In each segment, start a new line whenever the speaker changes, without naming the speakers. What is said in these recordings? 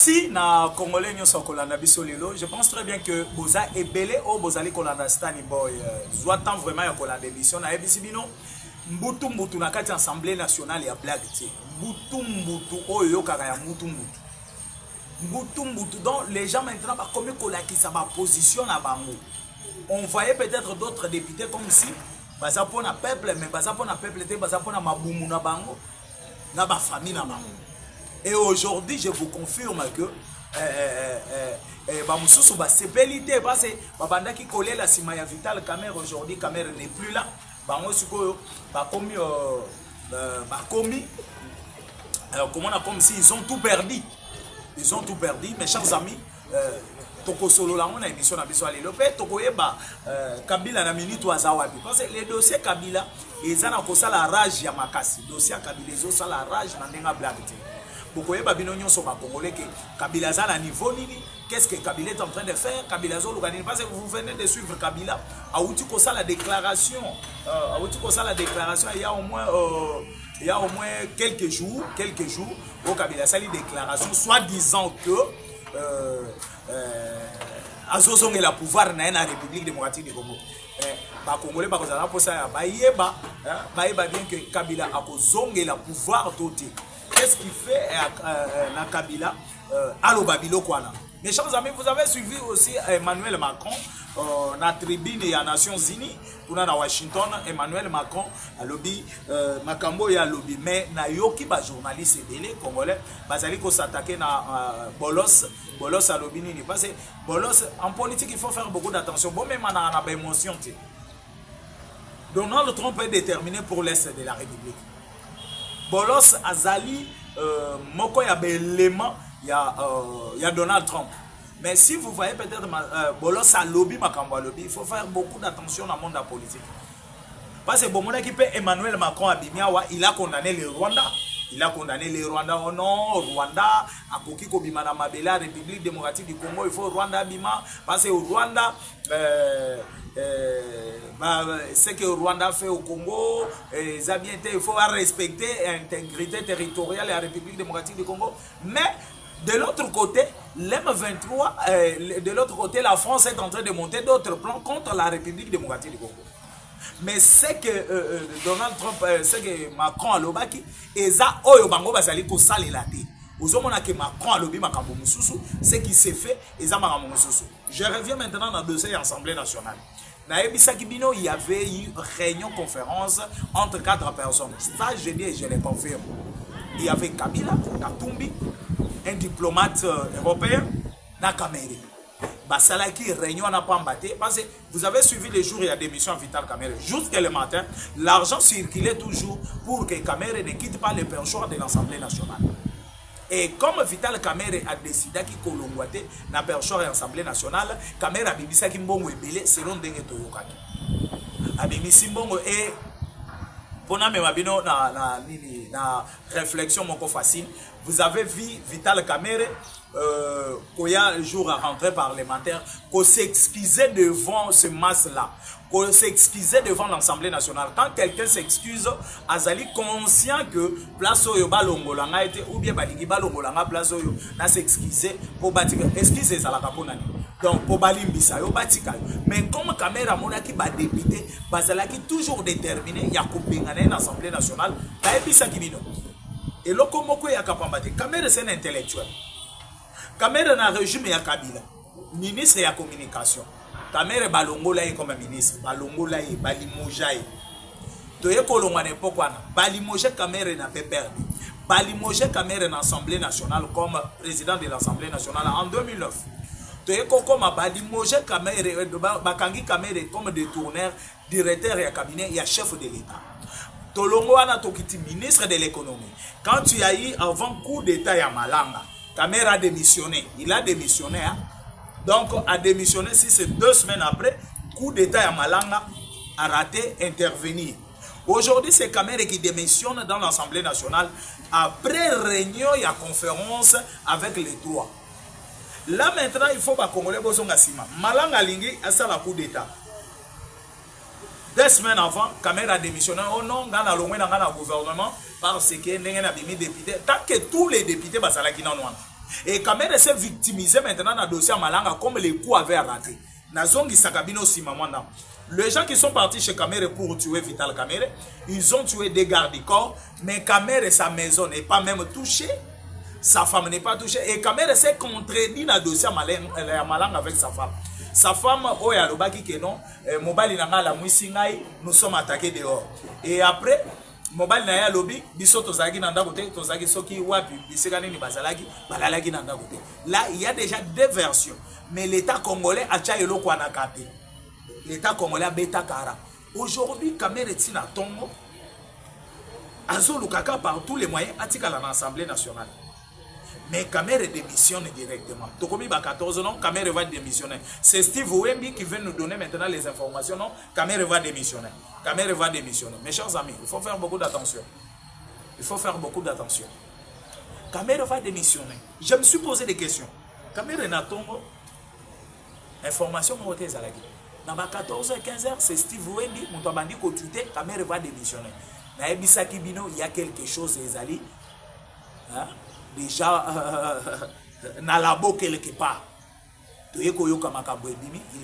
Si na Congolais nyonso kolanda biso lelo, je pense très bien que boza ebele o bozali kolanda Stani Boy. Soit tant vraiment ya kolanda émission na ebisi bino mbutu mbutu na kati assemblée nationale ya blague ti. Mbutu mbutu oyo kaka ya mbutu mbutu. Mbutu mbutu donc les gens maintenant ba comme kolakisa ba position na bango. On voyait peut-être d'autres députés comme si baza pona peuple mais baza pona peuple te baza pona mabumu na bango na ba famille na bango. Et aujourd'hui, je vous confirme que Bamoussousou va sepelité parce que Babanda qui collait la Simaya Vital Camer aujourd'hui, Camer n'est plus là. Bamoussousou va commis, comment on a comme si ils ont tout perdu. Ils ont tout perdu, mes chers amis. Toko solo la on a émission na biso alelo pe toko yeba Kabila na minute wazawabi parce que les dossiers Kabila ezana ko sala rage ya makasi dossier Kabila ezo sala rage na ndenga blague. Bokoyeba bino nyonso ba congolais que Kabila za na niveau nini, qu'est-ce que Kabila est en train de faire, Kabila zo lukanini parce que vous venez de suivre Kabila auti ko sala déclaration il y a au moins quelques jours au Kabila sali déclaration soi-disant que azozonge la pouvoir na la République démocratique du Congo. Ba congolais ba kozala posa ba yeba bien que Kabila akozonge la pouvoir toté. Qu'est-ce qu'il fait na Kabila allo babilo kwana. Mes chers amis, vous avez suivi aussi Emmanuel Macron na tribune ya Nations Unies kuna na Washington. Emmanuel Macron a lobby makambo ya lobby mais na yoki ba journaliste belé congolais bazali ko s'attaquer na Bolos a lobby nini parce que Bolos en politique il faut faire beaucoup d'attention bon même na ba émotion té. Donald Trump est déterminé pour l'est de la République. Bolos azali moko ya belema ya Donald Trump. Mais si vous voyez peut-être Bolos a lobby makambo lobby, il faut faire beaucoup d'attention dans le monde de la politique. Parce que bon mon équipe Emmanuel Macron abimiawa, il a condamné le Rwanda. Oh non, Rwanda a koki ko bima na mabela République démocratique du Congo, il faut Rwanda bima parce que au Rwanda ce que le Rwanda fait au Congo, il faut respecter l'intégrité territoriale de la République démocratique du Congo. Mais de l'autre côté, l'M23, de l'autre côté, la France est en train de monter d'autres plans contre la République démocratique du Congo. Mais c'est que Donald Trump, c'est que Macron a lobaki, et ça, oyo bango basali ko sale la té. Ozomona que Macron a lobby makambo mususu, ce qui s'est fait, et ça makambo mususu. Je reviens maintenant dans le dossier Assemblée nationale. Dans Ebisa Kibino, il y avait eu une réunion conférence entre 4 personnes. Ça, je dis et je le confirme. Il y avait Kabila, Katumbi, un diplomate européen, Nakamere. Basalaki, réunion n'a pas embatté. Parce que vous avez suivi les jours, il y a des missions Vital Kamere. Jusqu'à le matin, l'argent circulait toujours pour que Kamere ne quitte pas le perchoir de l'Assemblée nationale. Et comme Vital Kamere a décidé qu'il kolongwate na perchoir de l'Assemblée nationale, Kamere a bibisa kimbongo ebele selon ndenge toyokaki. Abimisi mbongo et pona me mabino na réflexion moko facile. Vous avez vu Vital Kamere qu'il y a un jour à rentrer parlementaire, qu'on s'excusait devant ce masse-là, qu'on s'excusait devant l'Assemblée nationale. Quand quelqu'un s'excuse, Azali conscient que place oyo balongolanga a été, ou bien balingi balongolanga place oyo, na s'excuser pour batika. Excusez ça la caponani. Donc, pour balimbisa yo batika. Mais comme caméra monaki ba député, bazalaki toujours déterminé, ya kopengana na l'Assemblée nationale, ba ebisa kibino. Et lokomoko ya kapambate, caméra c'est un intellectuel. Kamere na régime ya Kabila, ministre ya communication. Kamere balongola ye comme ministre, balongola ye, balimoja ye. Toye kolongwa n'époque wana, balimoja Kamere na pe perdu. Balimoja Kamere na Assemblée nationale comme président de l'Assemblée nationale en 2009. Toye kokoma balimoja Kamere, bakangi Kamere comme détourneur, directeur ya cabinet, ya chef de l'État. Tolongo wana tokiti ministre de l'économie. Quand tu as eu avant coup d'état ya Malanga, Kamera a démissionné. Il a démissionné. Hein? Donc, a démissionné, si c'est 2 semaines après, coup d'état à Malanga a raté intervenir. Aujourd'hui, c'est Kamera qui démissionne dans l'Assemblée nationale après réunion et conférence avec les trois. Là, maintenant, il faut que les Congolais soient Malanga Lingi a ça la coup d'état. 2 semaines avant, Kamera a démissionné. Oh non, dans le gouvernement, parce que nous avons des députés. Tant que tous les députés, Et Kamere s'est victimisé maintenant dans le dossier Malanga comme les coups avaient raté. Nazongi Sakabino Simamanda. Les gens qui sont partis chez Kamere pour tuer Vital Kamere, ils ont tué des gardes du corps, mais Kamere, sa maison n'est pas même touchée, sa femme n'est pas touchée, et Kamere s'est contredit dans le dossier Malanga avec sa femme. Sa femme, Oya Lobaki Kenon, Mobali Nanga la Mouissingaï, nous sommes attaqués dehors. Et après, Mobali Naya Lobi, Biso Tozagi Nanda Gote, Tozagi Soki Wapi, Bisekani ni Bazalagi, Balalagi Nanda Gote. Là, il y a déjà deux versions. Mais l'État congolais a Tchaïlo Kwanakate. L'État congolais a Beta Kara. Aujourd'hui, Kamere Tina Tongo, Azo Lukaka par tous les moyens, Atika l'Assemblée nationale. Mais Kamere démissionne directement. Tokomi ba 14 non, Kamere va démissionner. C'est Steve Wemby qui vient nous donner maintenant les informations. Non, Kamere va démissionner. Kamere va démissionner. Mes chers amis, il faut faire beaucoup d'attention. Il faut faire beaucoup d'attention. Kamere va démissionner. Je me suis posé des questions. Kamere Natongo, information montée Zalagi. Dans ma 14h, 15h, c'est Steve Wemby, mon tabandi côté, Kamere va démissionner. Dans Ebisa Kibino, il y a quelque chose, Ezali. Hein? Déjà, nalabo quelque part. Il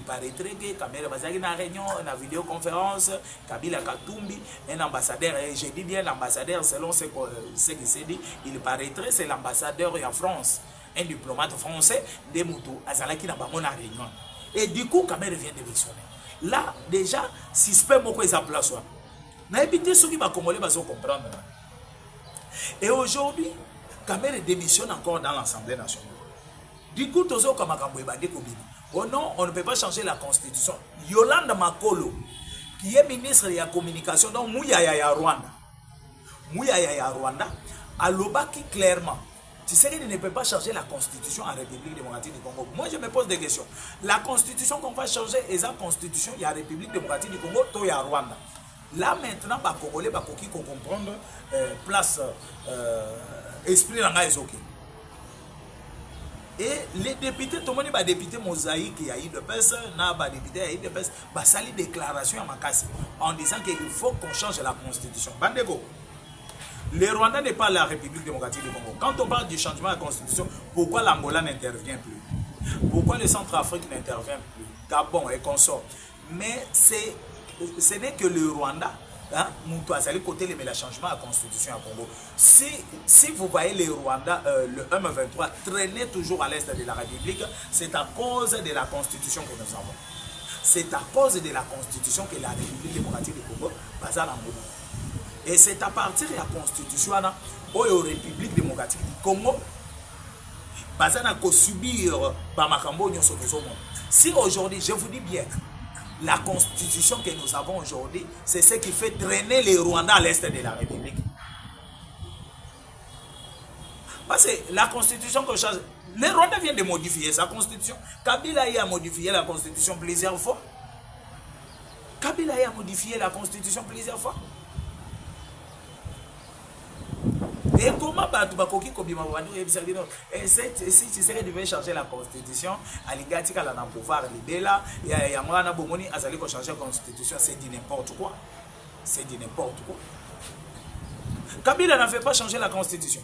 paraîtrait que Kamere Bazagi na réunion, na vidéoconférence, Kabila Katumbi, un ambassadeur, et je dis bien l'ambassadeur selon ce qui s'est dit, il paraîtrait c'est l'ambassadeur en France, un diplomate français, de Moutou, Azalaki na Bamona réunion. Et du coup, Kamere vient de démissionner. Là, déjà, si ce n'est pas moi qui ai place, na évité ceux qui va Congolais va comprendre. Et aujourd'hui, Kamere démissionne encore dans l'Assemblée nationale. Du coup, oh non, on ne peut pas changer la constitution. Yolanda Makolo, qui est ministre de la communication, donc Mouyaya Rwanda. Mouyaya Rwanda, a l'obaki clairement. Tu sais qu'il ne peut pas changer la constitution en République démocratique du Congo. Moi, je me pose des questions. La constitution qu'on va changer est la constitution, il y a la République démocratique du Congo, il y a Rwanda. Là, maintenant, les Congolais, qui comprendre place esprit dans les ok. Et les députés, tout le monde va député mosaïque, il y a eu de personnes, député, il y a eu de personnes, va salir déclaration à Makassi en disant qu'il faut qu'on change la constitution. Bandego, le Rwanda n'est pas la République démocratique du Congo. Quand on parle du changement de la constitution, pourquoi l'Angola n'intervient plus? Pourquoi le Centrafrique n'intervient plus? Gabon et consorts. Mais ce n'est que le Rwanda. Hein, côté le changement de la constitution à Congo. Si vous voyez les Rwandais, le M23 traîner toujours à l'est de la République, c'est à cause de la constitution que nous avons. C'est à cause de la constitution que la République démocratique du Congo basa en Congo. Et c'est à partir de la constitution où la République démocratique du Congo basa na ko subir ba makambo nyonso tozomo. Si aujourd'hui, je vous dis bien, la constitution que nous avons aujourd'hui, c'est ce qui fait traîner les Rwandais à l'est de la République. Parce que la constitution que change, les Rwandais viennent de modifier sa constitution. Kabila a modifié la constitution plusieurs fois. Kabila a modifié la constitution plusieurs fois. Et comment Batubakoki Kobima si tu sais devait changer la constitution, Aligati Kala na pouvoir libéla, Yamana Bomoni Azali ko changer la constitution, c'est dit n'importe quoi. C'est dit n'importe quoi. Kabila n'a fait pas changer la constitution.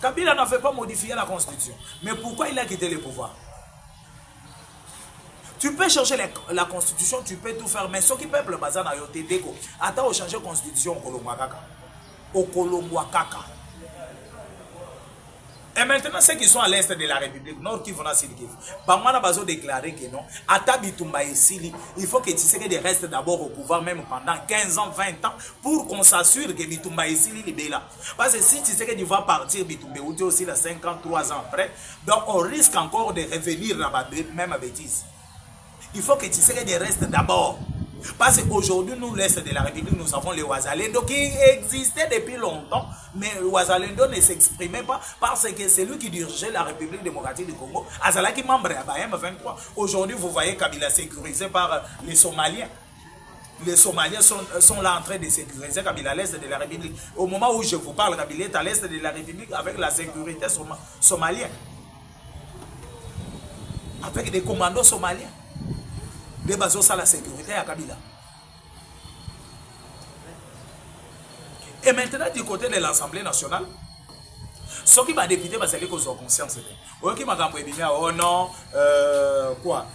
Kabila n'a fait pas modifier la constitution. Mais pourquoi il a quitté le pouvoir? Tu peux changer la constitution, tu peux tout faire, mais ce qui peuple bazar na yote deko. Attends, changer la constitution au Kolomwakaka. Au Kolomwakaka. Et maintenant, ceux qui sont à l'est de la République, Nord Kivu, Sud Kivu, Bamana Bazo déclaré que non, Atabi Tumba et Sili, il faut que Tshisekedi reste d'abord au pouvoir, même pendant 15 ans, 20 ans, pour qu'on s'assure que Bitumba et Sili est là. Parce que si Tshisekedi va partir, Bitumba ou aussi là 5 ans, 3 ans après, donc on risque encore de revenir dans la même bêtise. Il faut que Tshisekedi reste d'abord. Parce qu'aujourd'hui, nous, l'Est de la République, nous avons les Ouazalendo qui existaient depuis longtemps, mais le Ouazalendo ne s'exprimait pas parce que c'est lui qui dirigeait la République démocratique du Congo. Azalaki membre à M23. Aujourd'hui, vous voyez Kabila sécurisé par les Somaliens. Les Somaliens sont là en train de sécuriser Kabila à l'Est de la République. Au moment où je vous parle, Kabila est à l'Est de la République avec la sécurité somalienne. Avec des commandos somaliens. Des bases à la sécurité à Kabila. Et maintenant, du côté de l'Assemblée nationale, Ce qui va député, c'est que vous avez conscience. Ok, madame, oh non, quoi,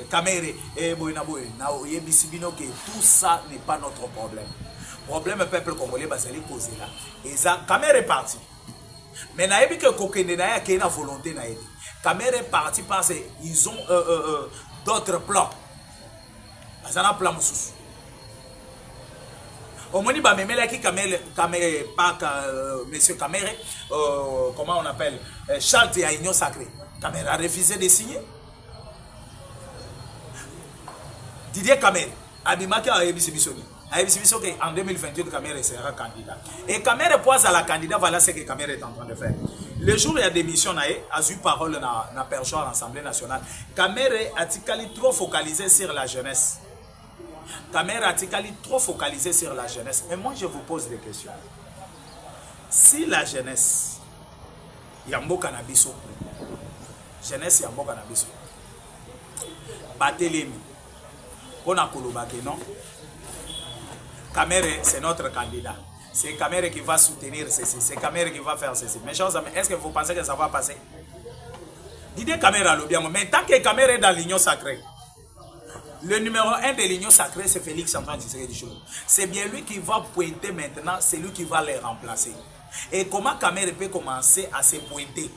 Kamere, et tout ça n'est pas notre problème. Problème, peuple congolais, c'est les causes là. Et ça, Kamere est parti. Mais n'a pas que Kokende n'a pas une volonté. Kamere est parti parce qu'ils ont d'autres plans. Ils ont un plan sous. Au moins, monsieur Kamere, comment on appelle, charte à Union Sacrée. Kamere a refusé de signer. Didier Kamere, Abimaki a Ebisi Bissoni. En 2028, Kamere sera candidat. Et Kamere poise à la candidat, voilà ce que Kamere est en train de faire. Le jour où il y a des missions, il a eu parole dans la perchoir à l'Assemblée nationale. Kamere a trop focalisé sur la jeunesse. Kamere a trop focalisé sur la jeunesse. Et moi, je vous pose des questions. Si la jeunesse, Yambo Cannabiso, jeunesse Yambo Cannabiso, Batelemi, on a Kouloubake, non? Kamere, c'est notre candidat. C'est Kamere qui va soutenir ceci. C'est Kamere qui va faire ceci. Mes chers amis, est-ce que vous pensez que ça va passer? Dites Kamere à l'objet. Mais tant que Kamere est dans l'union sacrée, le numéro 1 de l'union sacrée, c'est Félix Antoine Tshisekedi Tshilombo. C'est bien lui qui va pointer maintenant, c'est lui qui va les remplacer. Et comment Kamere peut commencer à se pointer?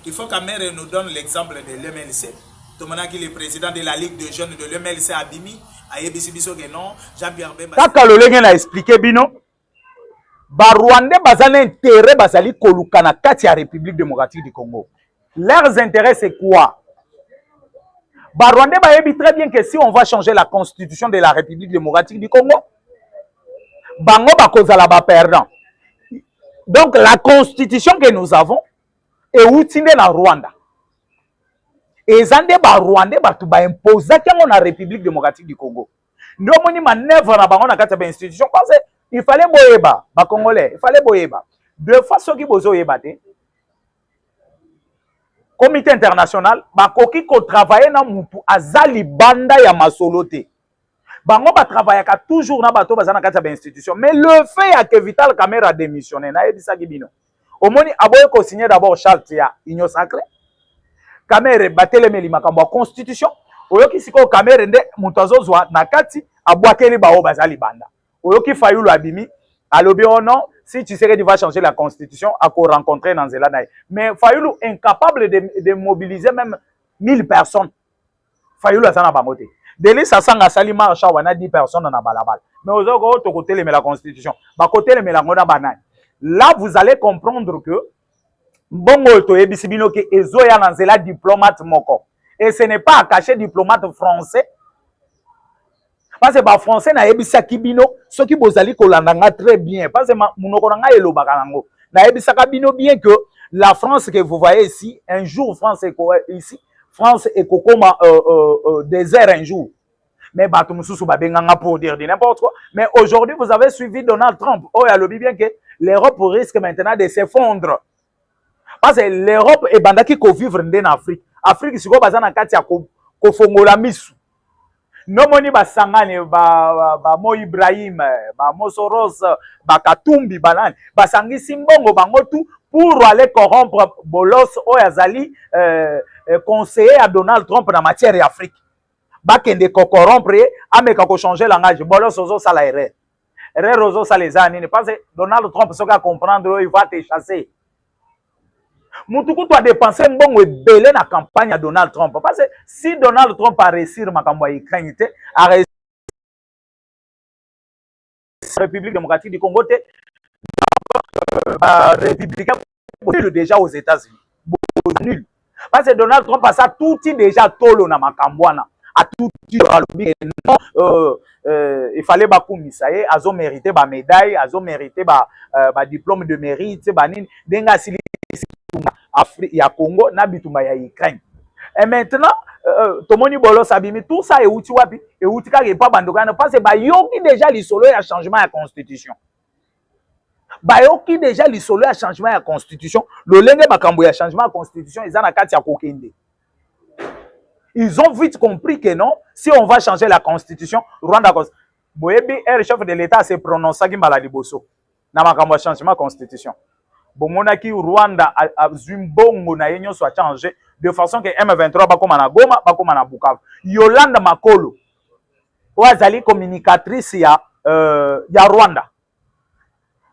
Il faut que Kamere nous donne l'exemple de l'MLC. Tomana qui est le président de la Ligue de jeunes de l'MLC à Bimi. Jean-Pierre Bemba.
Kaka Lolenge na expliqué bino. Ba Rwandais bazana intérêt bazali koluka na kati ya République démocratique du Congo. Leurs intérêts c'est quoi? Ba Rwandais bayebi très bien que si on va changer la constitution de la République démocratique du Congo, bango bakozala ba perdant. Donc la constitution que nous avons est outine na Rwanda. Et zande ba Rwandais batu ba imposer que na République démocratique du Congo. Nous moni manœuvre na bango na kati ya institution parce il fallait boyeba ba Congolais, il fallait boyeba. De façon qui bozo yeba te. Comité international ba koki ko travailler na mutu azali banda ya masolote. Bango ba travailler ka toujours na bato bazana kati ya institution. Mais le fait ya que Vital Kamerhe a démissionné na yebisa kibino. Omoni aboye ko signer d'abord charte ya Union Sacrée. Kamerhe batelemeli makambo ya constitution. Oyoki siko Kamerhe nde mutu azozwa na kati abwakeli bao bazali banda. Oyoki Fayulu abimi alobi oh non, si Tshisekedi va changer la constitution à ko rencontrer dans Zelanaï. Mais Fayulu incapable de mobiliser même 1000 personnes. Fayulu azana bangote. Deli sasanga sali marcha wana 10 personnes na balabala. Mais ozoko to côté la constitution. Ba côté le ngona banani. Là vous allez comprendre que bongo to yebisi bino ke ezoya na nzela diplomate moko. Et ce n'est pas à cacher diplomate français. Parce que les Français na yebisa kibino, ceux qui bozali kolandanga très bien. Parce que munoko nanga elobaka nango. Na yebisa kabino bien que la France que vous voyez ici, un jour France est ici, France est comme désert un jour. Mais bato mususu babenganga pour dire n'importe quoi. Mais aujourd'hui vous avez suivi Donald Trump. Oh ya lobi bien que l'Europe risque maintenant de s'effondrer. Parce que l'Europe est bandaki ko vivre en Afrique. Afrique siko bazana kati ya ko fongola misu. No moni basangane ba Mo Ibrahim, ba Mo Soros, ba Katumbi banane, basangisi mbongo bango tout pour aller corrompre Bolos Oyazali conseiller à Donald Trump en matière d'Afrique. Bakende ko corrompre ameka ko changer langage Bolos ozo sala erreur. Erreur ozo sala les années parce que Donald Trump soka comprendre il va te chasser. Mutuku doit dépenser mbongo ebele na campagne à Donald Trump. Parce que si Donald Trump a réussi makambo ya Ukraine, a réussi la République démocratique du Congo, républicain déjà aux États-Unis. Nul. Parce que Donald Trump a ça tout déjà tolo na makambwana. A tout non, il fallait bakoumi ça y est, azo mérité ba médaille, azo mérité ba diplôme de mérite, ba nini denga sili Afrique ya Congo na bitumba ya Ukraine. Et maintenant tomoni bolo sabimi tout ça et outi wapi et outi ka pas bandokana parce que ba yoki déjà lisolo ya changement ya constitution. Ba yoki déjà lisolo ya changement ya constitution, le lenge makambo ya changement ya constitution ezana kati ya kokende. Ils ont vite compris que non, si on va changer la constitution, Rwanda Boyebi, le chef de l'État s'est prononcé qui maladi bosso. na makambo ya changement constitution. Bomonaki Rwanda azwi mbongo na ye nyonso a changer de façon que M23 bakoma na Goma, bakoma na Bukavu. Yolanda Makolo wazali communicatrice ya Rwanda.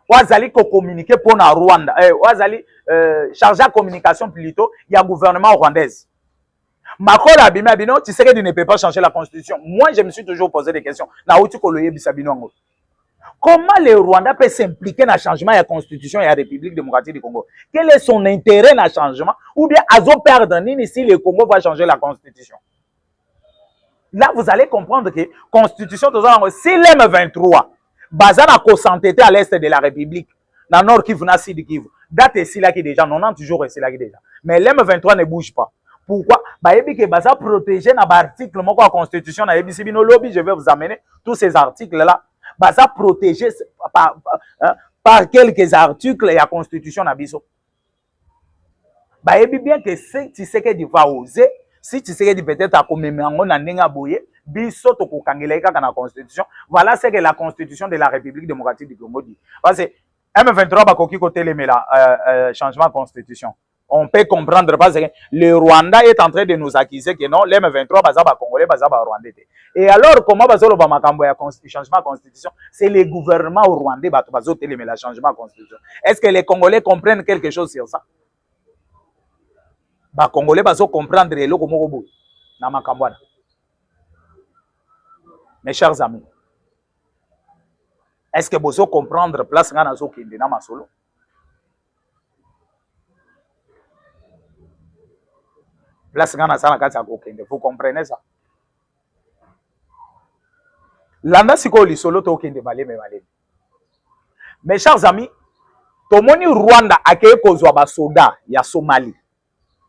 Wazali ko communiquer pour na Rwanda. Wazali chargé à communication plutôt ya gouvernement rwandaise. Makolo abimi abino, tu sais que tu ne peux pas changer la constitution. Moi, je me suis toujours posé des questions. Na uti koloye bisabino. Comment le Rwanda peut s'impliquer dans le changement de la constitution et la République démocratique du Congo? Quel est son intérêt dans le changement? Ou bien, à zo perdre si le Congo va changer la constitution? Là, vous allez comprendre que la constitution, si l'M23, Bazana ko s'entêter à l'est de la République, dans le nord Kivu, dans le sud Kivu, date est là qui déjà, 90 jours est là qui déjà. Mais l'M23 ne bouge pas. Pourquoi? Bayebi que Baza protéger dans l'article de la constitution, lobby, je vais vous amener tous ces articles-là. Baza protégé par quelques articles de la constitution na biso. Bayebi bien que si tu sais que tu vas oser, si tu sais que tu peut-être à commémorer na nenga boye, biso to ko kangela kaka na constitution. Voilà ce que la constitution de la République démocratique du Congo dit. Parce que M23 bakoki ko telemela changement de constitution. On peut comprendre parce que le Rwanda est en train de nous accuser que non, les M23 baza ba Congolais, baza ba Rwandais. Et alors, comment baza lo ba makambo ya changement de constitution? C'est le gouvernement rwandais bazo télémé la changement de constitution. Est-ce que les Congolais comprennent quelque chose sur ça? Ba Congolais bazo comprendre le komoko bo na makambo na. Mes chers amis, est-ce que bozo comprendre place ngana zo kende na masolo? Vous comprenez ça? Landa siko lisolo to kende maleme. Mes chers amis, tomoni Rwanda akeye kozwa basoda ya Somalie,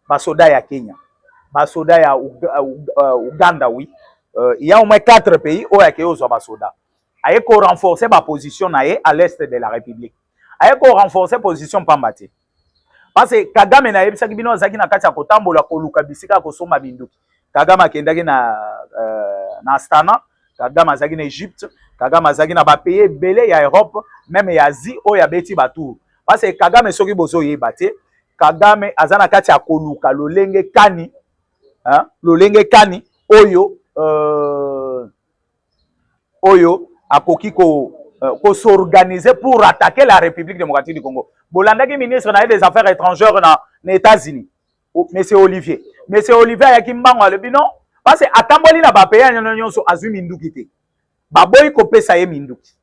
basoda ya Kenya, basoda ya Uganda, oui. Il y a au moins 4 pays où akeye kozwa basoda. Aye ko renforcer ba position na ye à l'est de la République. Aye ko renforcer position pambati. Parce que Kagame na yebisaki bino azaki na kati ya kotambola koluka bisika kosomba binduki. Kagame akendaki na Astana, Kagame azaki na Egypte, Kagame azaki na ba pays belé ya Europe, même ya Asie o ya beti batu. Parce que Kagame soki bozo yeba te, Kagame azana kati ya koluka lolenge kani, hein, lolenge kani oyo akoki ko s'organiser pour attaquer la République démocratique du Congo. Bolandaki ministre des Affaires étrangères dans les États-Unis. Monsieur Olivier. Monsieur Olivier yaki mbango alobi non parce que atamboli na ba pays nyonso azwi minduki te. Baboyi kopesa ye minduki.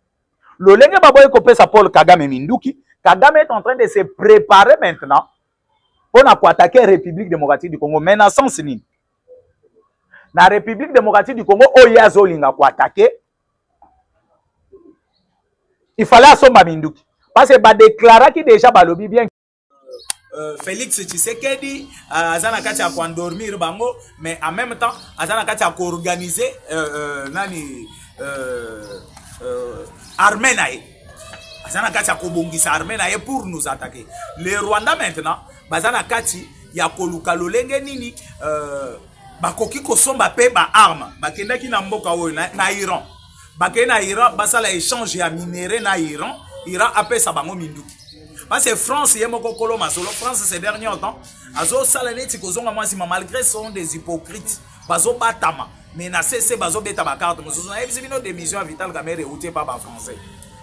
Lolenge baboyi kopesa Paul Kagame minduki. Kagame est en train de se préparer maintenant pour attaquer la République démocratique du Congo. Menaçance nini? Na République démocratique du Congo oya zolinga ko attaquer. Il fallait asomba minduki. Parce que ba déclarer qui déjà balobi bien
Félix Tshisekedi azana kati ya dormir bango mais en même temps azana kati ya organiser nani armée nae azana kati ya kobongisa armée nae pour nous attaquer. Le Rwanda maintenant bazana kati ya koluka lolenge nini bakoki kosomba pe ba arme bakendaki na mboka oyo na Iran. Bakena na Iran basala échange ya minéraux na Iran. Iran appelle ça bango minduki. Parce que France yé moko kolo masolo France ces derniers temps azo salaneti kozonga mwasi malgré sont des hypocrites bazo batama mais na cesse bazo beta ba carte mosusu na ebisi bino démission à Vital Kamerhe outé pas ba français.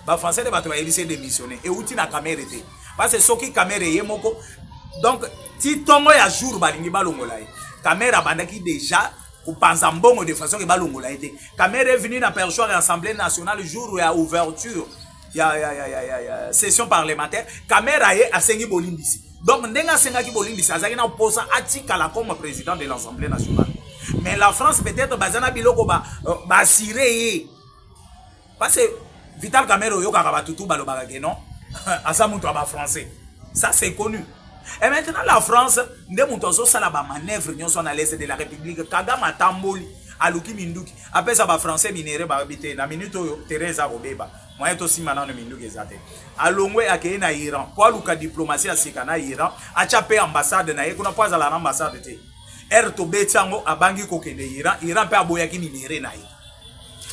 Ba français de bato ba ebisi démissionner et outi na Kamerhe te. Parce que soki Kamerhe yé moko donc ti tongo ya jour balingi balongola ye. Kamerhe abandaki déjà ou pensa mbongo de façon que balongola été. Kamerhe est venu na perchoir à l'Assemblée nationale le jour où il y a ouverture. Il y a session parlementaire. Kamera est à Sengi Bolimbisi. Donc, Ndenga Sengaki Bolimbisi, Azaki na opposant Atikala comme président de l'Assemblée nationale. Mais la France, peut-être, Bazana Biloko va cirer. Parce que Vital Kamerhe Yoka Rabatutu Balobagage, non? Asamuto Aba français. Ça, c'est connu. Et maintenant, la France, Ndemutozo Salaba manœuvre, nous sommes à l'est de la République. Kagame Tamboli, Aluki Minduki. Après ça, français minéré, habité. Na minute, Teresa Robeba. Moi, aussi maintenant, le Minduki Zate. Alongwe akeye na Iran. Pour luka diplomatie à Sikana Iran. Achape ambassade na yekuna pas à la ambassade te. Erto Betiango abangi kokende Iran. Iran pe aboyaki minéré na ye.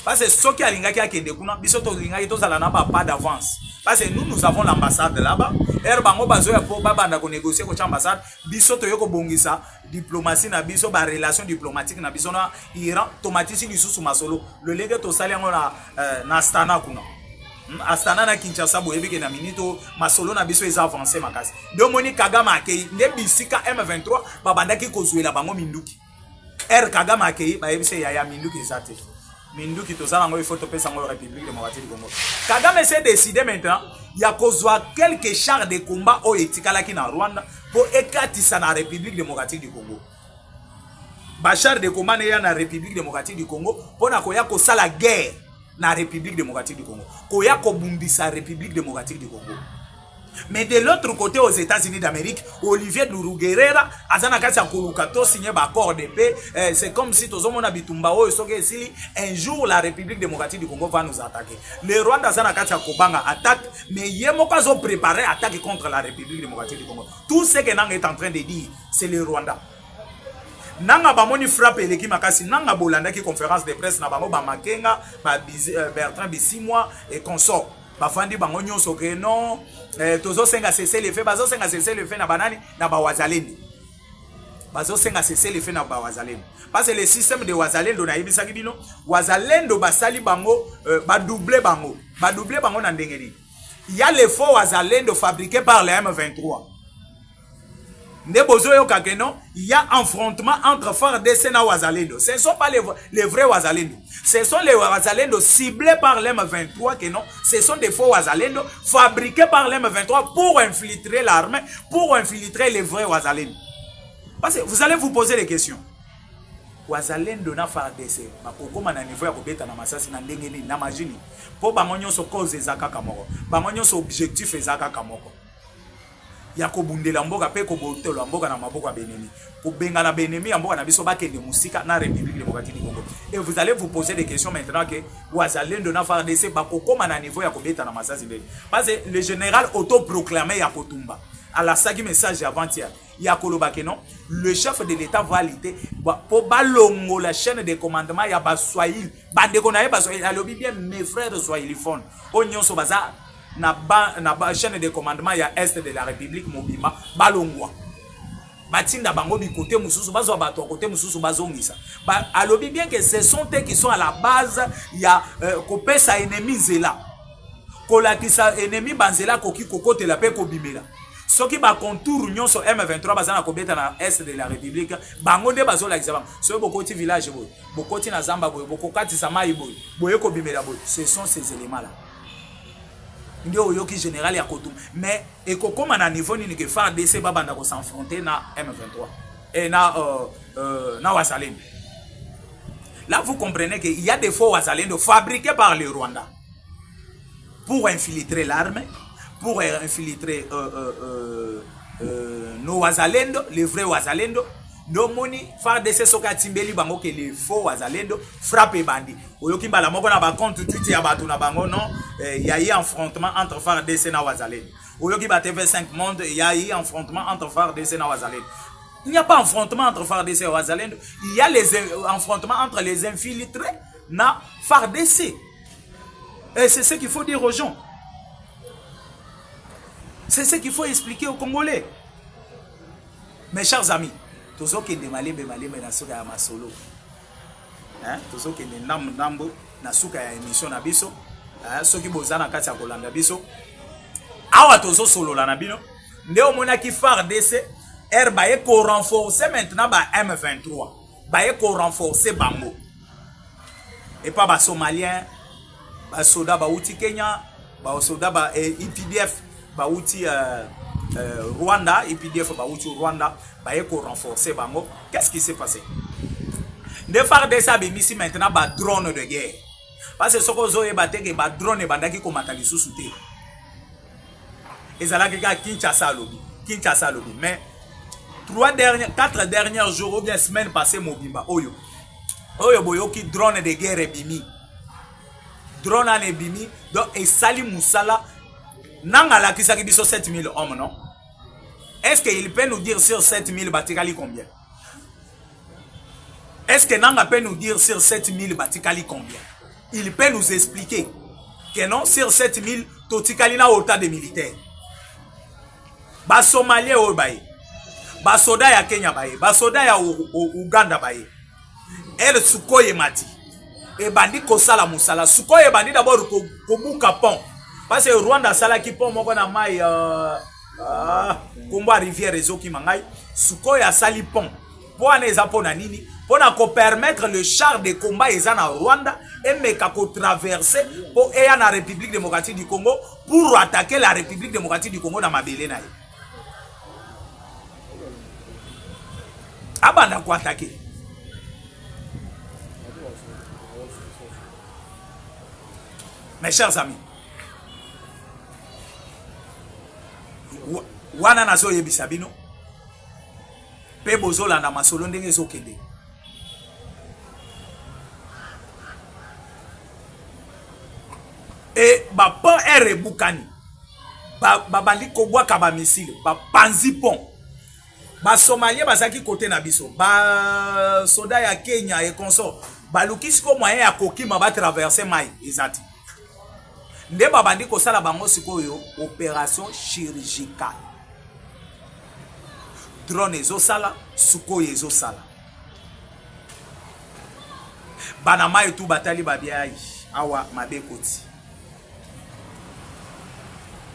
Parce que ce qui a lingaki akende kuna, biso to lingaki to zala na pas d'avance. Parce que nous avons l'ambassade là-bas. Er bango bazo ya po babanda ko négocier ko ambassade. Biso to yoko bongisa diplomatie na biso ba relation diplomatique na biso na Iran tomatisi lisusu masolo. Le lege to sali yango na Astana kuna. Astana na Kinshasa boyebi ke na minito masolo na biso eza avancé makasi. De moni Kagame akei ne bisika M23 babanda ki kozwela bango minduki. Kagame akei ba yebise ya minduki ezate. Minduki to ça il faut topé sango République démocratique du Congo. Kagame s'est décidé maintenant il y a kozwa quelques chars de combat au etikalaki na Rwanda pour ekatisa na République démocratique du Congo. Ba chars de combat na na République démocratique du Congo pour na koya ko sala guerre na République démocratique du Congo. Koya ko bumbisa République démocratique du Congo. Mais de l'autre côté, aux États-Unis d'Amérique, Olivier Ndurugerera, Azana Katia Kolukato signé un accord de paix. C'est comme si tous les Bitumbao et un jour la République démocratique du Congo va nous attaquer. Le Rwanda Azana Katia Kobanga attaque, mais Yemoka ont préparé attaque contre la République démocratique du Congo. Tout ce que Nang est en train de dire, c'est le Rwanda. Nanga bamoni frappe l'équipe makasi nanga bolanda qui conférence de presse na bango ba Makenga, ba Bertrand Bisimwa et consort. Bafandi bango nyonso ke non tozo senga cesser les faits bazo senga cesser les faits na banani na ba wazalendo bazo senga cesser les faits na ba wazalendo parce que le système de wazalendo na yebisaki bino wazalendo basali bango ba doubler bango na ndengeni il y a les faux wazalendo fabriqués par les M23 il y a affrontement entre FARDC et Wazalendo. Ce ne sont pas les vrais Wazalendo. Ce sont les Wazalendo ciblés par l'M23 que non. Ce sont des faux Wazalendo fabriqués par l'M23 pour infiltrer l'armée, pour infiltrer les vrais Wazalendo. Parce que vous allez vous poser des questions. Wazalendo na FARDC, bakokoma na niveau ya kobeta na masasi na ndengeni na majini. Po bangonyo so cause ezaka kamoko. Bangonyo so objectif ezaka kamoko. Yako bundela mboka pe ko botelo mboka na maboko ya benemi ko benga na benemi mboka na biso bakende musika na République démocratique du Congo. Et vous allez vous poser des questions maintenant que Wazalendo na FARDC bakokoma na niveau ya kobeta na masasi ndenge parce que le général autoproclamé ya Kotumba à la sagi message avant-hier ya koloba que non le chef de l'état va lutter pour balongo la chaîne de commandement ya baswahili bande ko na ye baswahili alobi bien mes frères swahiliphones onyon so baza na chaîne de commandement ya est de la République mobima balongwa batinda bango bi côté mususu bazo bato côté mususu bazongisa alobi bien que ce sont eux qui sont à la base ya kopesa ennemi zela kolakisa ennemi banzela koki kokote la pe kobimela soki ba contour nyonso M23 bazana kobeta na est de la République bango nde bazo lakisa bango so bokoti village boy bokoti na zamba boy bokokati samai boy boye kobimela boy ce sont ces éléments là ndio yoki général ya Kotum mais ekokoma na niveau nini ke FARDC babanda ko s'affronter na M23 et na Wazalendo. Là vous comprenez qu'il y a des faux Wazalendo fabriqués par le Rwanda pour infiltrer l'armée, pour infiltrer nos Wazalendo, les vrais Wazalendo. No moni FARDC soka timbeli bango ke les faux Wazalendo frappe bandi. Oyoki mbala moko na ba compte Twitter ya batu na bango non, il y a eu affrontement entre FARDC na Wazalendo. Oyoki ba TV5 Monde, il y a eu affrontement entre FARDC na Wazalendo. Il n'y a pas affrontement entre FARDC et Wazalendo, il y a les affrontements entre les infiltrés na FARDC. Et c'est ce qu'il faut dire aux gens. C'est ce qu'il faut expliquer aux Congolais. Mes chers amis, tozo kende malembe na suka ya masolo tozo kende nambo na suka ya émission na biso soki bozana kati ya kolanda biso awa tozo solola na bino nde omona ki FARDC baye ko renforcer maintenant ba M23 baye ko renforcer bango et pas ba Somaliens ba soda ba uti Kenya ba soda ba IPDF ba uti Rwanda, IPDF Baouti Rwanda, Bayeko renforcer Bango. Qu'est-ce qui s'est passé? De FARDC a mis maintenant ba drone de guerre. Parce que ce que vous avez battu, ba drone et bandaki komatali sous-souté. Et ça là Kinshasa lobby. Mais 4 derniers jours ou bien semaines passées mobimba oyo boyoki drone de guerre et bimi. Drone en bimi donc et sali musala. Nanga la kisaki biso 7000 hommes, non? Est-ce qu'il peut nous dire sur 7000 batikali combien? Est-ce que Nanga peut nous dire sur 7000 batikali combien? Il peut nous expliquer que non, sur 7000 totikali na ota de militaire ba somalien o baye ba soda ya Kenya baye ba soda ya Uganda baye elle Sukoye mati e bandi ko sala musala Sukoye bandi d'abord ko buka pont parce que Rwanda sala ki pont moko na mai kombo rivière ezoki mangai Sukoye asali pont po ana eza pona nini pona ko permettre le char de combat eza na Rwanda et meka ko traverser po eya na République démocratique du Congo pour attaquer la République démocratique du Congo na mabele na ye abanda ko attaquer mes chers amis wana nazo yebisa bino pe bozolanda masolo ndenge ezokende et ba pont ere bukani ba bandi ko bwaka ba missile ba panzi pont ba somalien bazaki côté na biso ba soda ya Kenya et consort ba lukisi ko moyen ya kokima ba traverser mai ezati nde ba bandi ko sala bango sikoyo opération chirurgicale drone ezosala Sukoye ezosala bana mai tu batali babiai awa mabe koti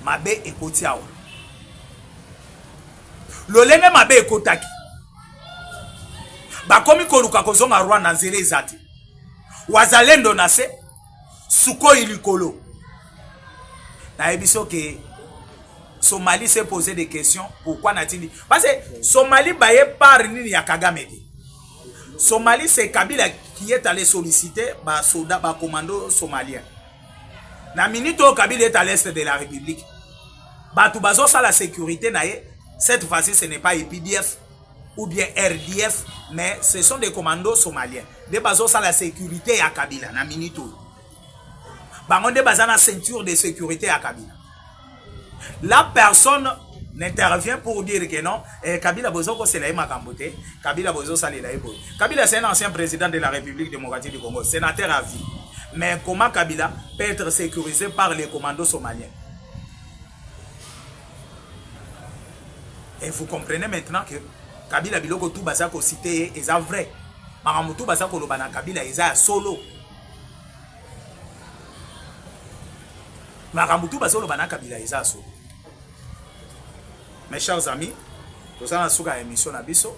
mabe ekoti awa lolenge mabe ekotaki bakomi koluka kozonga Rwanda nzela ezati wazalendo na se Sukoye likolo na ebiso ke Somalie s'est posé des questions pourquoi n'a-t-il parce que Somalie baye par nini ya Kagame. Somalie c'est Kabila qui est allé solliciter ba soldats ba commando somalien. Na minute où Kabila est à l'est de la République. Ba tout bazo ça la sécurité nae cette fois-ci ce n'est pas EPDF ou bien RDF mais ce sont des commandos somaliens. De bazo ça la sécurité à Kabila na minute où. Bango de bazana ceinture de sécurité à Kabila. La personne n'intervient pour dire que non, Kabila Bozoko c'est la Makambote, Kabila Bozo Salelaïbo. Kabila c'est un ancien président de la République démocratique du Congo, sénateur à vie. Mais comment Kabila peut être sécurisé par les commandos somaliens? Et vous comprenez maintenant que Kabila Biloko tout Basako cité est vrai. Maramutu Basako Lobana Kabila est solo. Maramutu Basako Lobana Kabila est solo. Mes chers amis, nous allons suka émission na biso.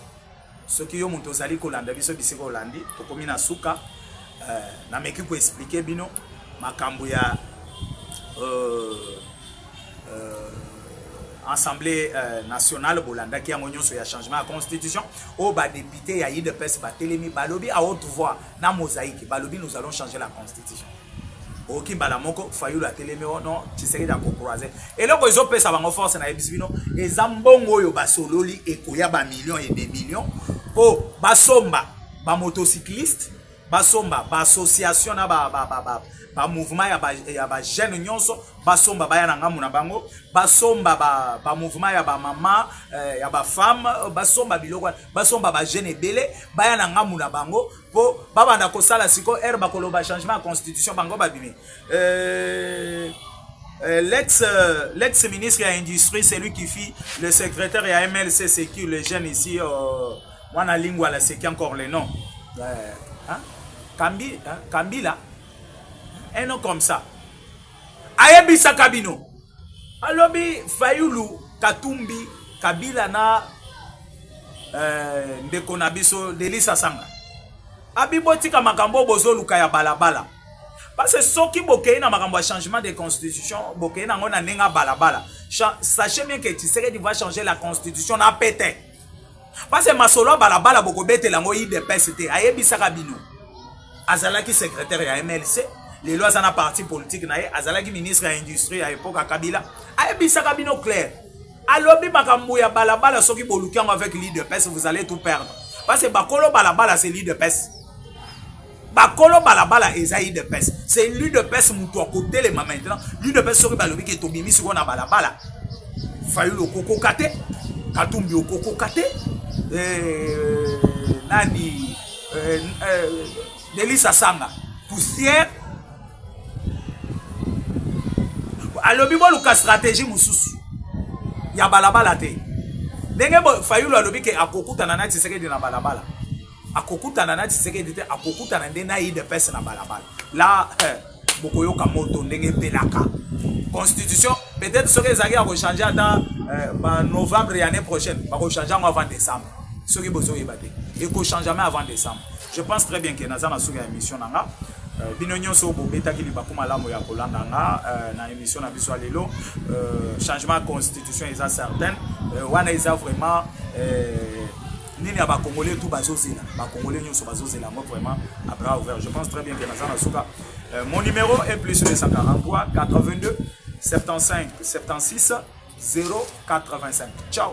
Ce qui yo monto zali ko landa biso bisiko landi, to komi na suka na meki ko expliquer bino makambo ya Assemblée nationale bolanda qui a monyo so ya changement à constitution au ba député ya IDPS ba telemi balobi à haute voix na mosaïque balobi nous allons changer la constitution. Oki balamoko fayu la telemi non Tshisekedi da ko croiser et là ils ont pesa bango force na ebisbino ezambongo yo basololi ekoya ba millions et des millions po basomba ba motocycliste basomba ba association na ba mouvement ya ba jeune nyonso basomba ba yana ngamu na bango basomba ba mouvement ya ba mama ya ba femme basomba biloko basomba ba jeune belé ba yana ngamu na bango po babanda ko sala siko ba koloba changement à constitution bango babimi l'ex-ministre de l'Industrie, c'est lui qui fit le secrétaire à MLC, c'est qui le jeune ici, Wana Lingwala, c'est qui encore le nom Kambila, un nom comme ça. Ayebisa Kabino. Alobi Fayulu Katumbi Kabila na ndeko na biso Delisa Sanga. Abibotika makambo bozo luka ya balabala. Parce que ce qui bokei na makambo changement de constitution, bokei na ngona nenga balabala. Sachez bien que Tshisekedi va changer la constitution na pété. Parce que masolo balabala boko bete la ngo IDPS te ayebisa Kabino. Azalaki secrétaire ya MLC, les lois en parti politique nae, azalaki ministre de l'Industrie à l'époque à Kabila. Ayebisa Kabino clair. Alobi makambo ya balabala soki bolukiango avec l'IDPS, vous allez tout perdre. Parce que bakolo balabala c'est l'IDPS. Bakolo balabala ezaï de pes. C'est lui de pes moutou à côté les mamans maintenant. Lui de pes sori balobi ke tobimi sur na balabala. Fayu le koko kate. Katumbi au koko kate. Nani Delisa Sanga. Poussière. alobi boluka stratégie mususu ya balabala te ndenge Fayulu alobi ke akokutana na Tshisekedi na balabala akokutana na Tshisekedi te akokutana nde na UDPS na balabala là bokoyoka moto ndenge pelaka constitution peut-être soki ezalaki ya kochanger ata novembre ya année prochaine bakochanger yango avant décembre soki bozoyeba te ekochange jamais avant décembre. Je pense très bien que naza na suka ya émission nanga bino nyonso bobetaki libaku malamu ya kolanda nga na émission na biso lelo changement de constitution eza certain wana eza vraiment nini ya bakongolais tout bazozela bakongolais nyonso bazozela ngo vraiment à bras ouverts. Je pense très bien que naza na suka mon numéro est plus 243 82 75 76 085. Ciao.